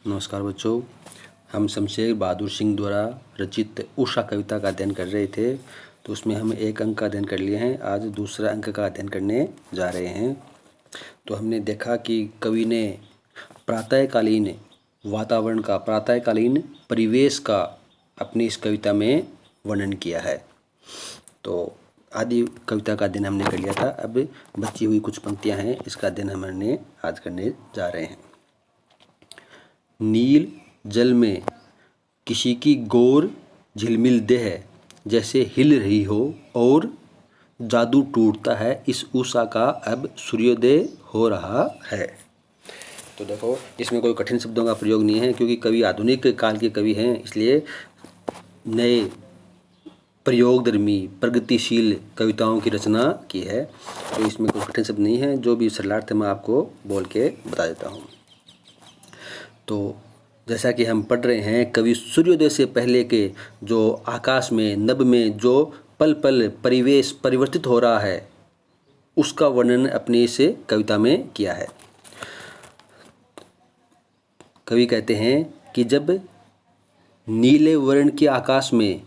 नमस्कार बच्चों, हम शमशेर बहादुर सिंह द्वारा रचित उषा कविता का अध्ययन कर रहे थे। तो उसमें हम एक अंक का अध्ययन कर लिए हैं। आज दूसरा अंक का अध्ययन करने जा रहे हैं। तो हमने देखा कि कवि ने प्रातःकालीन वातावरण का, प्रातःकालीन परिवेश का अपनी इस कविता में वर्णन किया है। तो आदि कविता का अध्ययन हमने कर लिया था। अब बची हुई कुछ पंक्तियां हैं, इसका अध्ययन हमने आज करने जा रहे हैं। नील जल में किसी की गोर झिलमिल देह जैसे हिल रही हो और जादू टूटता है इस उषा का अब सूर्योदय हो रहा है। तो देखो, इसमें कोई कठिन शब्दों का प्रयोग नहीं है, क्योंकि कवि आधुनिक काल के कवि हैं, इसलिए नए प्रयोगधर्मी प्रगतिशील कविताओं की रचना की है। तो इसमें कोई कठिन शब्द नहीं है, जो भी सरलार्थ मैं आपको बोल के बता देता हूँ। तो जैसा कि हम पढ़ रहे हैं, कवि सूर्योदय से पहले के जो आकाश में, नभ में जो पल पल परिवेश परिवर्तित हो रहा है, उसका वर्णन अपनी इस कविता में किया है। कवि कहते हैं कि जब नीले वर्ण के आकाश में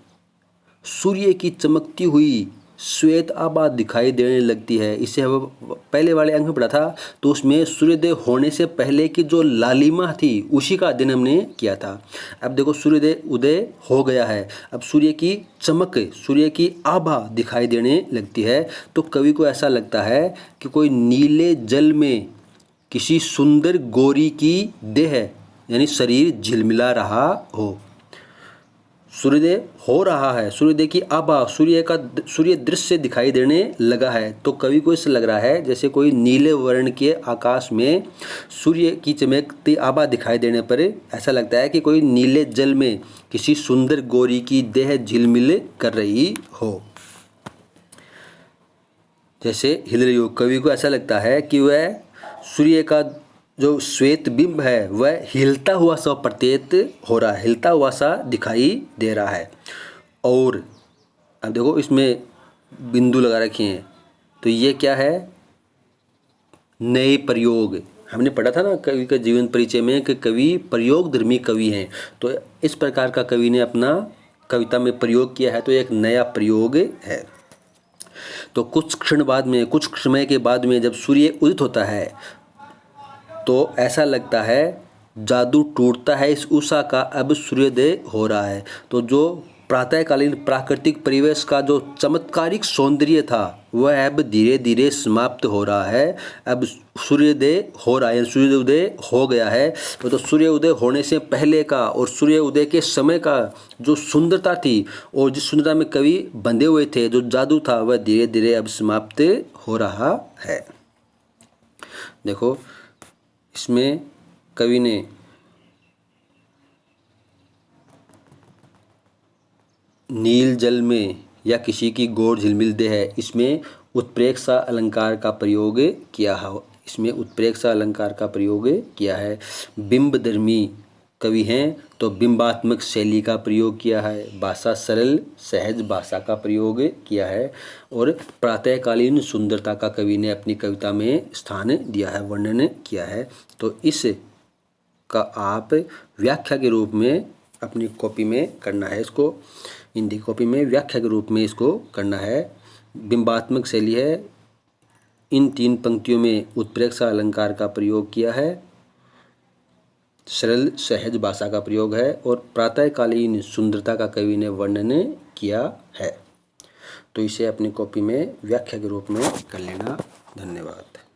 सूर्य की चमकती हुई श्वेत आभा दिखाई देने लगती है। इसे हम पहले वाले अंक में पढ़ा था, तो उसमें सूर्योदय होने से पहले की जो लालिमा थी उसी का अध्ययन हमने किया था। अब देखो, सूर्योदय उदय हो गया है, अब सूर्य की चमक, सूर्य की आभा दिखाई देने लगती है। तो कवि को ऐसा लगता है कि कोई नीले जल में किसी सुंदर गोरी की देह यानी शरीर झिलमिला रहा हो। सूर्योदय हो रहा है, सूर्योदय की आभा, सूर्य दृश्य दिखाई देने लगा है। तो कवि को इससे लग रहा है जैसे कोई नीले वर्ण के आकाश में सूर्य की चमकती आभा दिखाई देने पर ऐसा लगता है कि कोई नीले जल में किसी सुंदर गोरी की देह झिलमिल कर रही हो, जैसे हिल रही हो। कवि को ऐसा लगता है कि वह सूर्य का जो श्वेत बिंब है वह हिलता हुआ सा प्रतीत हो रहा है, हिलता हुआ सा दिखाई दे रहा है। और अब देखो, इसमें बिंदु लगा रखे हैं, तो ये क्या है? नए प्रयोग। हमने पढ़ा था ना कवि के जीवन परिचय में कि कवि प्रयोगधर्मी कवि हैं। तो इस प्रकार का कवि ने अपना कविता में प्रयोग किया है, तो एक नया प्रयोग है। तो कुछ क्षण बाद में, कुछ समय के बाद में जब सूर्य उदित होता है, तो ऐसा लगता है जादू टूटता है इस उषा का अब सूर्योदय हो रहा है। तो जो प्रातःकालीन प्राकृतिक परिवेश का जो चमत्कारिक सौंदर्य था वह अब धीरे धीरे समाप्त हो रहा है। अब सूर्योदय हो रहा है, सूर्योदय हो गया है। तो सूर्योदय होने से पहले का और सूर्योदय के समय का जो सुंदरता थी और जिस सुंदरता में कवि बंधे हुए थे, जो जादू था, वह धीरे धीरे अब समाप्त हो रहा है। देखो, इसमें कवि ने नील जल में या किसी की गोर झिलमिल देह है, इसमें उत्प्रेक्षा अलंकार का प्रयोग किया है। इसमें उत्प्रेक्षा अलंकार का प्रयोग किया है। बिंबधर्मी कवि हैं, तो बिंबात्मक शैली का प्रयोग किया है। भाषा सरल सहज भाषा का प्रयोग किया है। और प्रातःकालीन सुंदरता का कवि ने अपनी कविता में स्थान दिया है, वर्णन किया है। तो इस का आप व्याख्या के रूप में अपनी कॉपी में करना है। इसको हिंदी कॉपी में व्याख्या के रूप में इसको करना है। बिंबात्मक शैली है, इन 3 पंक्तियों में उत्प्रेक्षा अलंकार का प्रयोग किया है, सरल सहज भाषा का प्रयोग है, और प्रातःकालीन सुंदरता का कवि ने वर्णन किया है। तो इसे अपनी कॉपी में व्याख्या के रूप में कर लेना। धन्यवाद।